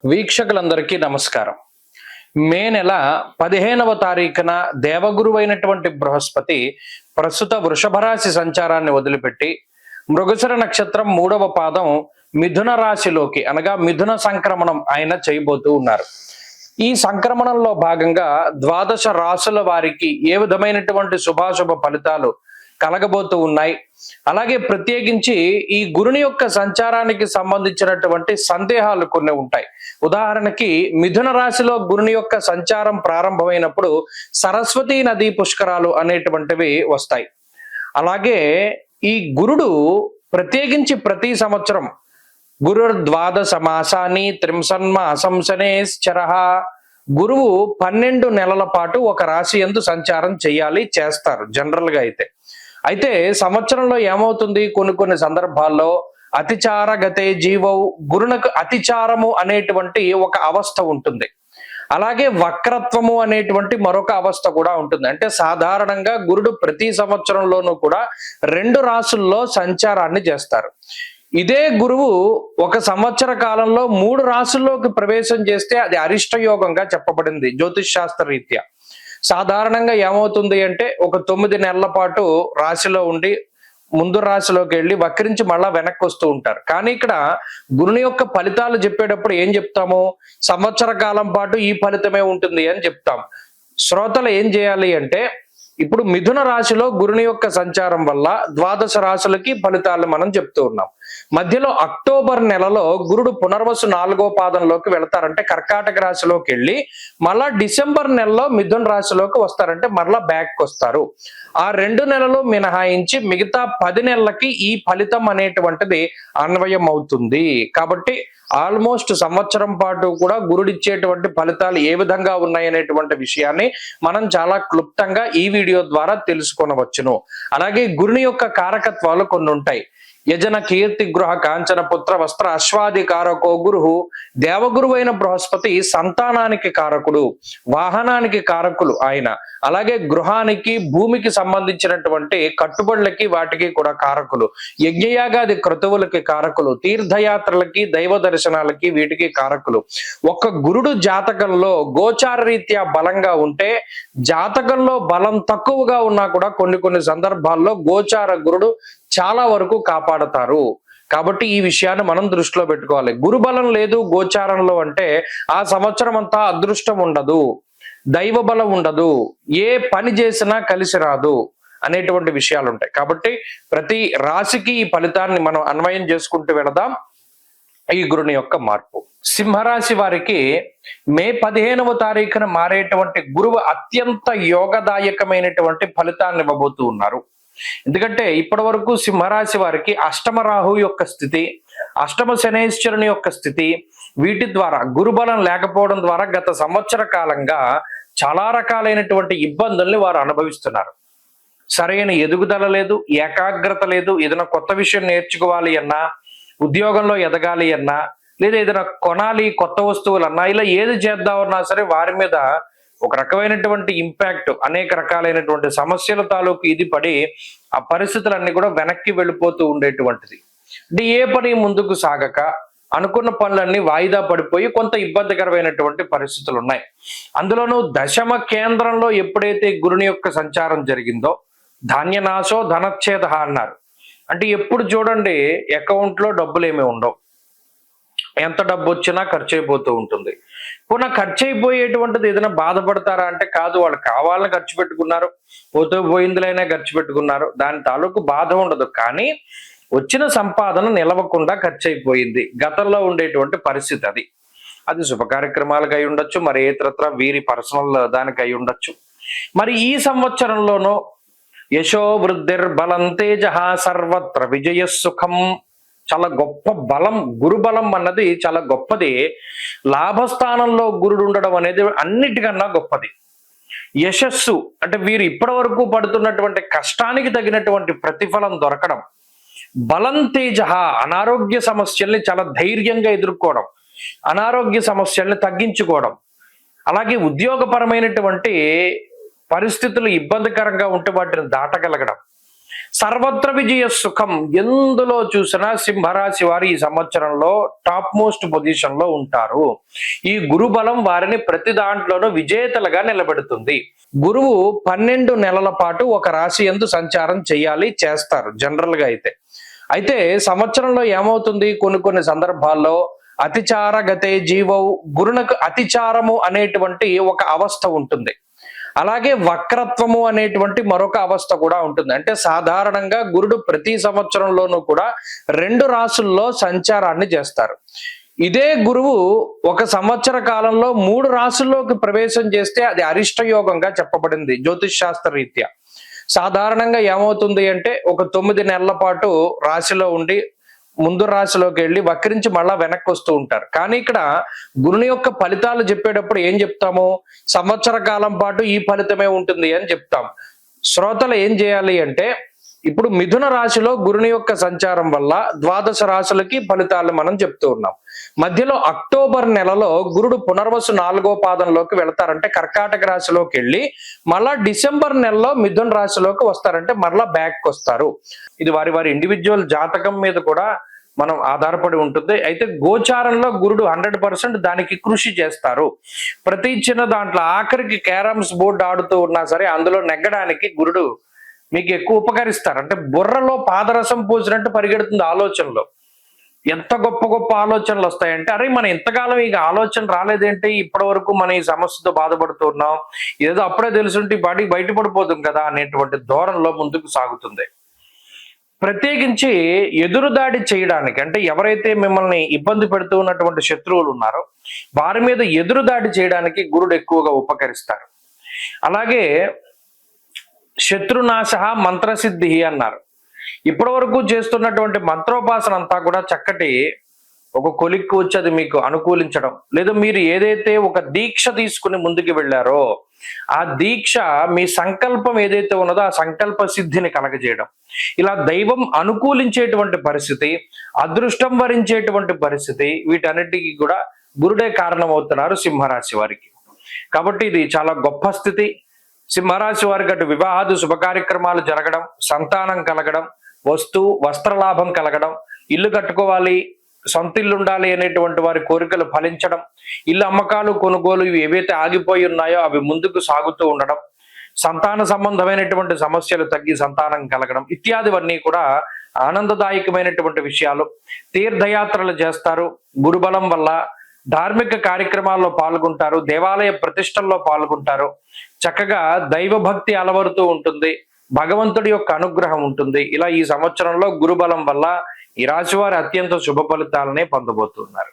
వీక్షకులందరికీ నమస్కారం. మే నెల 15వ తారీఖున దేవగురువైనటువంటి బృహస్పతి ప్రస్తుత వృషభ రాశి సంచారాన్ని వదిలిపెట్టి మృగశిర నక్షత్రం 3వ పాదం మిథున రాశిలోకి అనగా మిథున సంక్రమణం ఆయన చేయబోతూ ఉన్నారు. ఈ సంక్రమణంలో భాగంగా ద్వాదశ రాశుల వారికి ఏ విధమైనటువంటి శుభాశుభ ఫలితాలు కలగబోతూ ఉన్నాయి, అలాగే ప్రత్యేకించి ఈ గురుని యొక్క సంచారానికి సంబంధించినటువంటి సందేహాలు కొన్ని ఉంటాయి. ఉదాహరణకి మిథున రాశిలో గురుని యొక్క సంచారం ప్రారంభమైనప్పుడు సరస్వతీ నదీ పుష్కరాలు అనేటువంటివి వస్తాయి. అలాగే ఈ గురుడు ప్రత్యేకించి ప్రతి సంవత్సరం గురుర్ద్వాదశ మాసాన్ని త్రింసన్మాసం శనేశ్చరః, గురువు 12 నెలల పాటు ఒక రాశి యందు సంచారం చేస్తారు జనరల్ గా అయితే సంవత్సరంలో ఏమవుతుంది, కొన్ని సందర్భాల్లో అతిచార గతే జీవౌ, గురునకు అతిచారము అనేటువంటి ఒక అవస్థ ఉంటుంది. అలాగే వక్రత్వము అనేటువంటి మరొక అవస్థ కూడా ఉంటుంది. అంటే సాధారణంగా గురుడు ప్రతి సంవత్సరంలోనూ కూడా 2 రాశుల్లో సంచారాన్ని చేస్తారు. ఇదే గురువు ఒక సంవత్సర కాలంలో 3 రాశుల్లోకి ప్రవేశం చేస్తే అది అరిష్ట యోగంగా చెప్పబడింది జ్యోతిష్ శాస్త్ర రీత్యా. సాధారణంగా ఏమవుతుంది అంటే ఒక 9 నెలల పాటు రాశిలో ఉండి ముందు రాశిలోకి వెళ్ళి వక్రించి మళ్ళా వెనక్కి వస్తూ ఉంటారు. కానీ ఇక్కడ గురుని యొక్క ఫలితాలు చెప్పేటప్పుడు ఏం చెప్తాము, సంవత్సర కాలం పాటు ఈ ఫలితమే ఉంటుంది అని చెప్తాం. శ్రోతలు ఏం చేయాలి అంటే ఇప్పుడు మిథున రాశిలో గురుని యొక్క సంచారం వల్ల ద్వాదశ రాశులకి ఫలితాలు మనం చెప్తూ ఉన్నాం. మధ్యలో అక్టోబర్ నెలలో గురుడు పునర్వసు 4వ పాదంలోకి వెళతారంటే కర్కాటక రాశిలోకి వెళ్ళి మళ్ళా డిసెంబర్ నెలలో మిథున రాశిలోకి వస్తారంటే మరలా బ్యాక్ వస్తారు. ఆ 2 నెలలు మినహాయించి మిగతా 10 నెలలకి ఈ ఫలితం అనేటువంటిది అన్వయం అవుతుంది. కాబట్టి ఆల్మోస్ట్ సంవత్సరం పాటు కూడా గురుడిచ్చేటువంటి ఫలితాలు ఏ విధంగా ఉన్నాయనేటువంటి విషయాన్ని మనం చాలా క్లుప్తంగా ఈ వీడియో ద్వారా తెలుసుకొనవచ్చును. అలాగే గురుని యొక్క కారకత్వాలు కొన్ని ఉంటాయి. యజన కీర్తి గృహ కాంచన పుత్ర వస్త్ర అశ్వాది కారకో గురు, దేవగురువైన బృహస్పతి సంతానానికి కారకుడు, వాహనానికి కారకులు ఆయన. అలాగే గృహానికి భూమికి సంబంధించినటువంటి కట్టుబడులకి వాటికి కూడా కారకులు, యజ్ఞయాగాది క్రతువులకి కారకులు, తీర్థయాత్రలకి దైవ దర్శనాలకి వీటికి కారకులు. ఒక్క గురుడు జాతకంలో గోచార రీత్యా బలంగా ఉంటే, జాతకంలో బలం తక్కువగా ఉన్నా కూడా కొన్ని సందర్భాల్లో గోచార గురుడు చాలా వరకు కాపాడతారు. కాబట్టి ఈ విషయాన్ని మనం దృష్టిలో పెట్టుకోవాలి. గురుబలం లేదు గోచారంలో అంటే ఆ సంవత్సరం అంతా అదృష్టం ఉండదు, దైవ బలం ఉండదు, ఏ పని చేసినా కలిసి రాదు అనేటువంటి విషయాలు ఉంటాయి. కాబట్టి ప్రతి రాశికి ఈ ఫలితాన్ని మనం అన్వయం చేసుకుంటూ వెళదాం. ఈ గురుని యొక్క మార్పు సింహరాశి వారికి మే 15వ తారీఖున మారేటువంటి గురువు అత్యంత యోగదాయకమైనటువంటి ఫలితాన్ని ఇవ్వబోతూ ఉన్నారు. ఎందుకంటే ఇప్పటి వరకు సింహరాశి వారికి అష్టమ రాహు యొక్క స్థితి, అష్టమ శనేశ్వరుని యొక్క స్థితి, వీటి ద్వారా గురుబలం లేకపోవడం ద్వారా గత సంవత్సర కాలంగా చాలా రకాలైనటువంటి ఇబ్బందుల్ని వారు అనుభవిస్తున్నారు. సరైన ఎదుగుదల లేదు, ఏకాగ్రత లేదు. ఏదైనా కొత్త విషయం నేర్చుకోవాలి అన్నా, ఉద్యోగంలో ఎదగాలి అన్నా, లేదా ఏదైనా కొనాలి కొత్త వస్తువులన్నా, ఇలా ఏది చేద్దామన్నా సరే వారి మీద ఒక రకమైనటువంటి ఇంపాక్ట్, అనేక రకాలైనటువంటి సమస్యల తాలూకు ఇది పడి ఆ పరిస్థితులన్నీ కూడా వెనక్కి వెళ్ళిపోతూ ఉండేటువంటిది. అంటే ఏ పని ముందుకు సాగక అనుకున్న పనులన్నీ వాయిదా పడిపోయి కొంత ఇబ్బందికరమైనటువంటి పరిస్థితులు ఉన్నాయి. అందులోనూ దశమ కేంద్రంలో ఎప్పుడైతే గురుని యొక్క సంచారం జరిగిందో ధాన్యనాశో ధనచ్ఛేద అన్నారు. అంటే ఎప్పుడు చూడండి అకౌంట్లో డబ్బులు ఏమీ ఉండవు, ఎంత డబ్బు వచ్చినా ఖర్చు అయిపోతూ ఉంటుంది. పునః ఖర్చు అయిపోయేటువంటిది ఏదైనా బాధపడతారా అంటే కాదు, వాళ్ళు కావాలని ఖర్చు పెట్టుకున్నారు, పోతే పోయిందులైనా ఖర్చు పెట్టుకున్నారు, దాని తాలూకు బాధ ఉండదు. కానీ వచ్చిన సంపాదన నిలవకుండా ఖర్చు అయిపోయింది, గతంలో ఉండేటువంటి పరిస్థితి అది. అది శుభ కార్యక్రమాలకు అయి ఉండొచ్చు, మరి ఇతరత్ర వీరి పర్సనల్ దానికి అయి ఉండొచ్చు. మరి ఈ సంవత్సరంలోనూ యశో వృద్ధిర్బలం తేజ సర్వత్ర విజయ సుఖం, చాలా గొప్ప బలం, గురుబలం అన్నది చాలా గొప్పది. లాభస్థానంలో గురుడు ఉండడం అనేది అన్నిటికన్నా గొప్పది. యశస్సు అంటే వీరు ఇప్పటి వరకు పడుతున్నటువంటి కష్టానికి తగినటువంటి ప్రతిఫలం దొరకడం. బలం తేజ, అనారోగ్య సమస్యల్ని చాలా ధైర్యంగా ఎదుర్కోవడం, అనారోగ్య సమస్యల్ని తగ్గించుకోవడం. అలాగే ఉద్యోగపరమైనటువంటి పరిస్థితులు ఇబ్బందికరంగా ఉంటే వాటిని దాటగలగడం. సర్వత్ర విజయ సుఖం. ఎందులో చూసినా సింహరాశి వారు ఈ సంవత్సరంలో టాప్ మోస్ట్ పొజిషన్ లో ఉంటారు. ఈ గురు బలం వారిని ప్రతి దాంట్లోనూ విజేతలుగా నిలబెడుతుంది. గురువు 12 నెలల పాటు ఒక రాశి యందు సంచారం చేస్తారు జనరల్ గా అయితే సంవత్సరంలో ఏమవుతుంది, కొన్ని సందర్భాల్లో అతిచార గతే జీవవు, గురునకు అతిచారము అనేటువంటి ఒక అవస్థ ఉంటుంది. అలాగే వక్రత్వము అనేటువంటి మరొక అవస్థ కూడా ఉంటుంది. అంటే సాధారణంగా గురుడు ప్రతి సంవత్సరంలోనూ కూడా 2 రాశుల్లో సంచారాన్ని చేస్తారు. ఇదే గురువు ఒక సంవత్సర కాలంలో 3 రాశుల్లోకి ప్రవేశం చేస్తే అది అరిష్ట యోగంగా చెప్పబడింది జ్యోతిష్ శాస్త్ర రీత్యా. సాధారణంగా ఏమవుతుంది అంటే ఒక 9 నెలల పాటు రాశిలో ఉండి ముందు రాశిలోకి వెళ్ళి వక్రించి మళ్ళా వెనక్కి వస్తూ ఉంటారు. కానీ ఇక్కడ గురుని యొక్క ఫలితాలు చెప్పేటప్పుడు ఏం చెప్తాము, సంవత్సర కాలం పాటు ఈ ఫలితమే ఉంటుంది అని చెప్తాం. శ్రోతలు ఏం చేయాలి అంటే, ఇప్పుడు మిథున రాశిలో గురుని యొక్క సంచారం వల్ల 12 రాశులకి ఫలితాలు మనం చెప్తూ ఉన్నాం. మధ్యలో అక్టోబర్ నెలలో గురుడు పునర్వసు 4వ పాదంలోకి వెళతారంటే కర్కాటక రాశిలోకి వెళ్ళి మళ్ళా డిసెంబర్ నెలలో మిథున రాశిలోకి వస్తారంటే మరలా బ్యాక్ వస్తారు. ఇది వారి ఇండివిజువల్ జాతకం మీద కూడా మనం ఆధారపడి ఉంటుంది. అయితే గోచారంలో గురుడు 100% దానికి కృషి చేస్తారు. ప్రతి చిన్న దాంట్లో ఆఖరికి క్యారమ్స్ బోర్డు ఆడుతూ ఉన్నా సరే అందులో నెగ్గడానికి గురుడు మీకు ఎక్కువ ఉపకరిస్తారు. అంటే బుర్రలో పాదరసం పోసినట్టు పరిగెడుతుంది ఆలోచనలో. ఎంత గొప్ప ఆలోచనలు వస్తాయంటే, అరే మనం ఇంతకాలం ఇక ఆలోచన రాలేదేంటి, ఇప్పటి వరకు మనం ఈ సమస్యతో బాధపడుతున్నాం, ఏదో అప్పుడే తెలుసుంటే బాడీకి బయటపడిపోతుంది కదా అనేటువంటి ధోరణిలో ముందుకు సాగుతుంది. ప్రత్యేకించి ఎదురుదాడి చేయడానికి, అంటే ఎవరైతే మిమ్మల్ని ఇబ్బంది పెడుతూ ఉన్నటువంటి శత్రువులు ఉన్నారో వారి మీద ఎదురుదాడి చేయడానికి గురుడు ఎక్కువగా ఉపకరిస్తారు. అలాగే శత్రునాశ మంత్రసిద్ధి అన్నారు. ఇప్పటి వరకు చేస్తున్నటువంటి మంత్రోపాసన అంతా కూడా చక్కటి ఒక కొలిక్కి వచ్చి అది మీకు అనుకూలించడం, లేదా మీరు ఏదైతే ఒక దీక్ష తీసుకుని ముందుకు వెళ్ళారో ఆ దీక్ష మీ సంకల్పం ఏదైతే ఉన్నదో ఆ సంకల్ప సిద్ధిని కలగజేయడం, ఇలా దైవం అనుకూలించేటువంటి పరిస్థితి, అదృష్టం వరించేటువంటి పరిస్థితి, వీటన్నిటికీ కూడా గురుడే కారణమవుతున్నారు సింహరాశి వారికి. కాబట్టి ఇది చాలా గొప్ప స్థితి. సింహరాశి వారికి అటు వివాహాది శుభ కార్యక్రమాలు జరగడం, సంతానం కలగడం, వస్త్రలాభం కలగడం, ఇల్లు కట్టుకోవాలి, సొంత ఇల్లు ఉండాలి అనేటువంటి వారి కోరికలు ఫలించడం, ఇల్లు అమ్మకాలు కొనుగోలు ఇవి ఏవైతే ఆగిపోయి ఉన్నాయో అవి ముందుకు సాగుతూ ఉండడం, సంతాన సంబంధమైనటువంటి సమస్యలు తగ్గి సంతానం కలగడం ఇత్యాదివన్నీ కూడా ఆనందదాయకమైనటువంటి విషయాలు. తీర్థయాత్రలు చేస్తారు గురుబలం వల్ల, ధార్మిక కార్యక్రమాల్లో పాల్గొంటారు, దేవాలయ ప్రతిష్టల్లో పాల్గొంటారు, చక్కగా దైవభక్తి అలవరుతూ ఉంటుంది, భగవంతుడి యొక్క అనుగ్రహం ఉంటుంది. ఇలా ఈ సంవత్సరంలో గురుబలం వల్ల ఈ రాశి వారు అత్యంత శుభ ఫలితాలనే పొందబోతున్నారు.